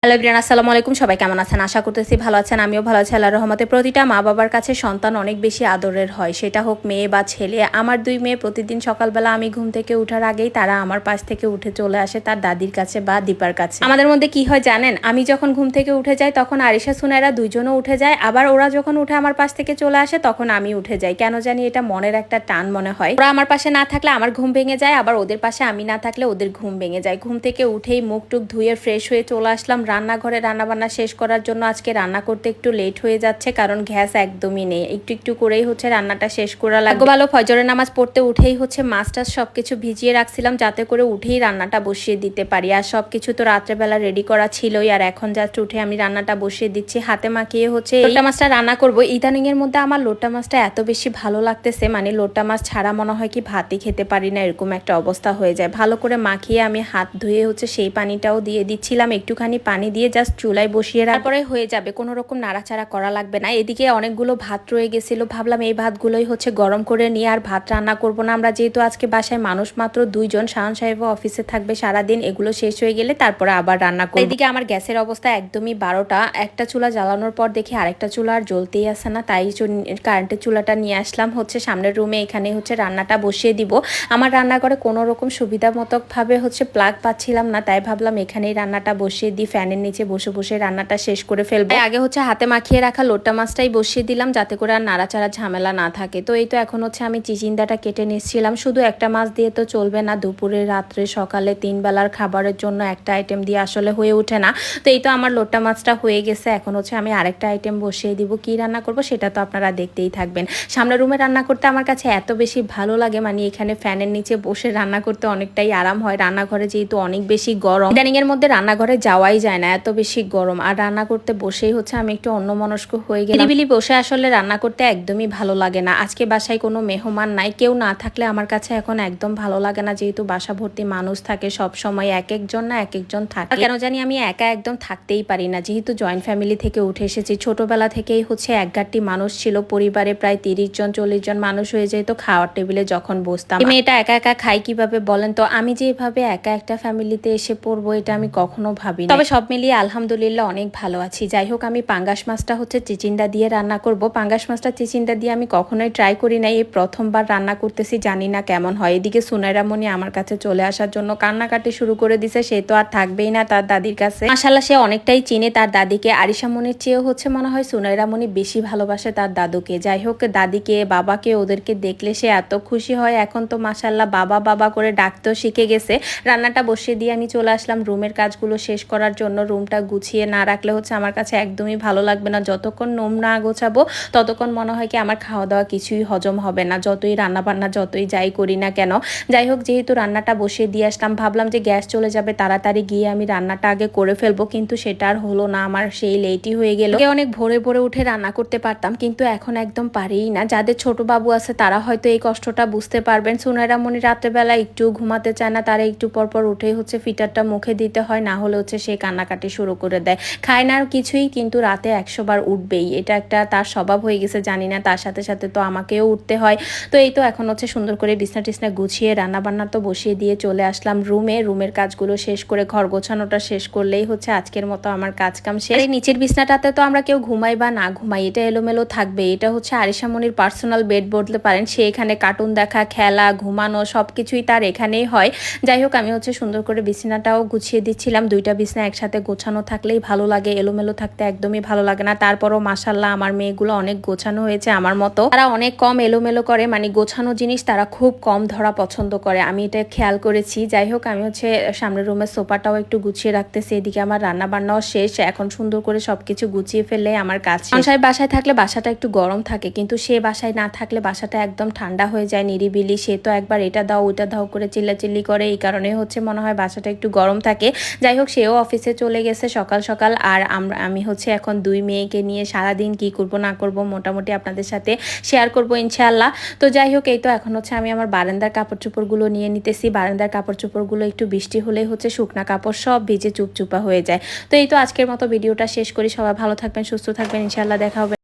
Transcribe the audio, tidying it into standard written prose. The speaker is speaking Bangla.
হ্যালো এভরিওয়ান, আসসালামু আলাইকুম। সবাই কেমন আছেন? আশা করতেছি ভালো আছেন। আমিও ভালো আছি আল্লাহর রহমতে। প্রতিটা মা বাবার কাছে সন্তান অনেক বেশি আদরের হয়, সেটা হোক মেয়ে বা ছেলে। আমার দুই মেয়ে প্রতিদিন সকালবেলা আমি ঘুম থেকে ওঠার আগেই তারা আমার পাশ থেকে উঠে চলে আসে তার দাদির কাছে বা দীপার কাছে। আমাদের মধ্যে কি হয় জানেন, আমি যখন ঘুম থেকে উঠে যাই তখন আরিশা সুনাইরা দুইজনও উঠে যায়, আবার ওরা যখন উঠে আমার পাশ থেকে চলে আসে তখন আমি উঠে যাই। কেন জানি এটা মনের একটা টান মনে হয়। ওরা আমার পাশে না থাকলে আমার ঘুম ভেঙে যায়, আবার ওদের পাশে আমি না থাকলে ওদের ঘুম ভেঙে যায়। ঘুম থেকে উঠেই মুখ টুক ধুয়ে ফ্রেশ হয়ে চলে আসলাম রান্নাঘরে। রান্না শেষ করার জন্য আজকে রান্না করতে একটু লেট হয়ে যাচ্ছে, কারণ গ্যাস একদমই নেই। একটু একটু করেই হচ্ছে রান্নাটা শেষ করা লাগবে। ভালো ফজরের নামাজ পড়তে উঠেই হচ্ছে মাছ টাছ সবকিছু ভিজিয়ে রাখছিলাম যাতে করে উঠেই রান্নাটা বসিয়ে দিতে পারি। আর সবকিছু তো রাত্রেবেলা রেডি করা ছিলই, আর এখন জাস্ট উঠে আমি রান্নাটা বসিয়ে দিচ্ছি। হাতে মাখিয়ে হচ্ছে লোটা মাছটা রান্না করবো। ইদানিং এর মধ্যে আমার লোটা মাছটা এত বেশি ভালো লাগতেছে, মানে লোটা মাছ ছাড়া মনে হয় কি ভাতই খেতে পারি না, এরকম একটা অবস্থা হয়ে যায়। ভালো করে মাখিয়ে আমি হাত ধুয়ে হচ্ছে সেই পানিটাও দিয়ে দিচ্ছিলাম। একটুখানি পানি দিয়ে জাস্ট চুলায় বসিয়ে তারপরে হয়ে যাবে, কোনো রকম নাড়াচাড়া করা লাগবে না। এদিকে অনেকগুলো ভাত রয়ে গেছিল, ভাবলাম এই ভাতগুলোই হচ্ছে গরম করে নিয়ে আর ভাত রান্না করব না। আমরা যেহেতু আজকে বাসায় মানুষ মাত্র দুইজন, শাহান সাহেবও অফিসে থাকবে সারাদিন, এগুলো শেষ হয়ে গেলে তারপরে আবার রান্না করব। এদিকে আমার গ্যাসের অবস্থা একদমই 12টা। একটা চুলা জ্বালানোর পর দেখি আরেকটা চুলা আর জ্বলতেই আসে না, তাই কারেন্টের চুলাটা নিয়ে আসলাম হচ্ছে সামনের রুমে। এখানে হচ্ছে রান্নাটা বসিয়ে দিব। আমার রান্নাঘরে কোনো রকম সুবিধা মতো ভাবে হচ্ছে প্লাগ পাচ্ছিলাম না, তাই ভাবলাম এখানেই রান্নাটা বসিয়ে দিই। ফ্যানের নিচে বসে বসে রান্নাটা শেষ করে ফেলবো। আগে হচ্ছে হাতে মাখিয়ে রাখা লোটা মাছটাই বসিয়ে দিলাম যাতে করে আর নাড়াচাড়া ঝামেলা না থাকে। তো এই তো এখন হচ্ছে আমি চিচিন্দাটা কেটে নিচ্ছিলাম। শুধু একটা মাছ দিয়ে তো চলবে না, দুপুরে রাত্রে সকালে 3 বেলার খাবারের জন্য একটা আইটেম দিয়ে আসলে হয়ে ওঠে না। তো এই তো আমার লোটা মাছটা হয়ে গেছে, এখন হচ্ছে আমি আরেকটা আইটেম বসিয়ে দিব। কি রান্না করব সেটা তো আপনারা দেখতেই থাকবেন। সামনের রুমে রান্না করতে আমার কাছে এত বেশি ভালো লাগে, মানে এখানে ফ্যানের নিচে বসে রান্না করতে অনেকটাই আরাম হয়। রান্নাঘরে যেহেতু অনেক বেশি গরম, ইদানিং এর মধ্যে রান্নাঘরে যাওয়াই যায় না, এত বেশি গরম। আর রান্না করতে বসেই হচ্ছে আমি একটু অন্যমনস্ক হয়ে গেলাম। নিরিবিলি বসে আসলে রান্না করতে একদমই ভালো লাগে না। আজকে বাসায় কোনো মেহমান নাই, কেউ না থাকলে আমার কাছে এখন একদম ভালো লাগে না, যেহেতু বাসা ভর্তি মানুষ থাকে সব সময়, এক একজন না এক একজন থাকে। কেন জানি আমি একা একদম থাকতেই পারি না, যেহেতু জয়েন্ট ফ্যামিলি থেকে উঠে এসেছি। ছোটবেলা থেকেই হচ্ছে এক গাঁটটি মানুষ ছিল পরিবারে, প্রায় 30 জন 40 জন মানুষ হয়ে যেত খাওয়ার টেবিলে যখন বসতাম। মেয়েটা একা একা খাই কিভাবে বলেন তো? আমি যে এভাবে একা একটা ফ্যামিলিতে এসে পড়বো এটা আমি কখনো ভাবি না। তবে সব মিলিয়ে আলহামদুলিল্লাহ অনেক ভালো আছি। যাই হোক, আমি পাঙ্গাস মাছটা হচ্ছে চিচিন্ডা দিয়ে রান্না করব। পাঙ্গাস মাছটা চিচিন্ডা দিয়ে আমি কখনোই ট্রাই করি নাই, এই প্রথমবার রান্না করতেছি, জানি না কেমন হয়। এদিকে সুনাইরা মনি আমার কাছে চলে আসার জন্য কান্নাকাটি শুরু করে দিছে। সে তো আর থাকবেই না তার দাদির কাছে। মাশাআল্লাহ সে অনেকটাই চিনে তার দাদিকে। আরিশা মনির চেয়েও হচ্ছে মনে হয় সুনাইরা মনি বেশি ভালোবাসে তার দাদুকে। যাই হোক, দাদিকে বাবাকে ওদেরকে দেখলে সে এত খুশি হয়। এখন তো মাশাআল্লাহ বাবা বাবা করে ডাকতেও শিখে গেছে। রান্নাটা বসিয়ে দিয়ে আমি চলে আসলাম রুমের কাজগুলো শেষ করার জন্য। রুমটা গুছিয়ে না রাখলে হচ্ছে আমার কাছে একদমই ভালো লাগবে না। যতক্ষণ নোম না গোছাবো ততক্ষণ মনে হয় কি আমার খাওয়া দাওয়া কিছুই হজম হবে না, যতই রান্না বান্না যতই যাই করি না কেন। যাই হোক, যেহেতু রান্নাটা বসিয়ে দিয়ে আসলাম, ভাবলাম যে গ্যাস চলে যাবে, তাড়াতাড়ি গিয়ে আমি রান্নাটা আগে করে ফেলবো, কিন্তু সেটা আর হলো না। আমার সেই লেটই হয়ে গেল। অনেক ভোরে ভোরে উঠে রান্না করতে পারতাম, কিন্তু এখন একদম পারিই না। যাদের ছোট বাবু আছে তারা হয়তো এই কষ্টটা বুঝতে পারবেন। সুনাইরা মনি রাত্রেবেলা একটু ঘুমাতে চায় না, তারা একটু পরপর উঠেই হচ্ছে ফিটারটা মুখে দিতে হয়, না হলে হচ্ছে সে কান্নাকাটি শুরু করে দেয়। খায় না আর কিছুই, কিন্তু রাতে 100 বার উঠবেই, এটা একটা তার স্বভাব হয়ে গেছে। জানি না, তার সাথে সাথে তো আমাকেও উঠতে হয়। তো এই তো এখন হচ্ছে সুন্দর করে বিছনা টিছনা গুছিয়ে রান্না বান্না তো বসিয়ে দিয়ে চলে আসলাম রুমে। রুমের কাজগুলো শেষ করে ঘর গোছানোটা শেষ করলেই হচ্ছে আজকের মতো আমার কাজ কাম শেষ। এই নিচের বিছনাটাতে তো আমরা কেউ ঘুমাই বা না ঘুমাই, এটা এলোমেলো থাকবে। এটা হচ্ছে আরিশা মনির পার্সোনাল বেড বলতে পারেন। সে এখানে কার্টুন দেখা, খেলা, ঘুমানো সবকিছুই তার এখানেই হয়। যাই হোক, আমি হচ্ছে সুন্দর করে বিছানাটাও গুছিয়ে দিচ্ছিলাম। দুইটা বিছনা একসাথে গোছানো থাকলেই ভালো লাগে, এলোমেলো থাকতে একদমই ভালো লাগে না। তারপরও মাশাআল্লাহ আমার মেয়েগুলো অনেক গোছানো হয়েছে আমার মতো। তারা অনেক কম এলোমেলো করে, মানে গোছানো জিনিস তারা খুব কম ধরা পছন্দ করে, আমি এটা খেয়াল করেছি। যাই হোক, আমি হচ্ছে সামনের রুমের সোফাটাও একটু গুছিয়ে রাখতেছি। এদিকে আমার রান্না বান্নাও শেষ। এখন সুন্দর করে সবকিছু গুছিয়ে ফেললে আমার কাজ শেষ। বাসায় থাকলে বাসাটা একটু গরম থাকে, কিন্তু সে বাসায় না থাকলে বাসাটা একদম ঠান্ডা হয়ে যায়, নিরিবিলি। সে তো একবার এটা দাও ওইটা দাও করে চিল্লাচিল্লি করে, এই কারণে হচ্ছে মনে হয় বাসাটা একটু গরম থাকে। যাই হোক, সেও অফিসে চলে গেছে সকাল সকাল। আর আমি হচ্ছে এখন দুই মেয়েকে নিয়ে সারাদিন কি করব না করব মোটামুটি আপনাদের সাথে শেয়ার করব ইনশাআল্লাহ। তো যাই হোক, এই তো এখন হচ্ছে আমি আমার বারান্দার কাপড় চোপড়গুলো নিয়ে নিতেছি। বারান্দার কাপড় চোপড়গুলো একটু বৃষ্টি হলেই হচ্ছে শুকনা কাপড় সব ভিজে চুপচুপা হয়ে যায়। তো এই তো আজকের মতো ভিডিওটা শেষ করি। সবাই ভালো থাকবেন, সুস্থ থাকবেন, ইনশাআল্লাহ দেখা হবে।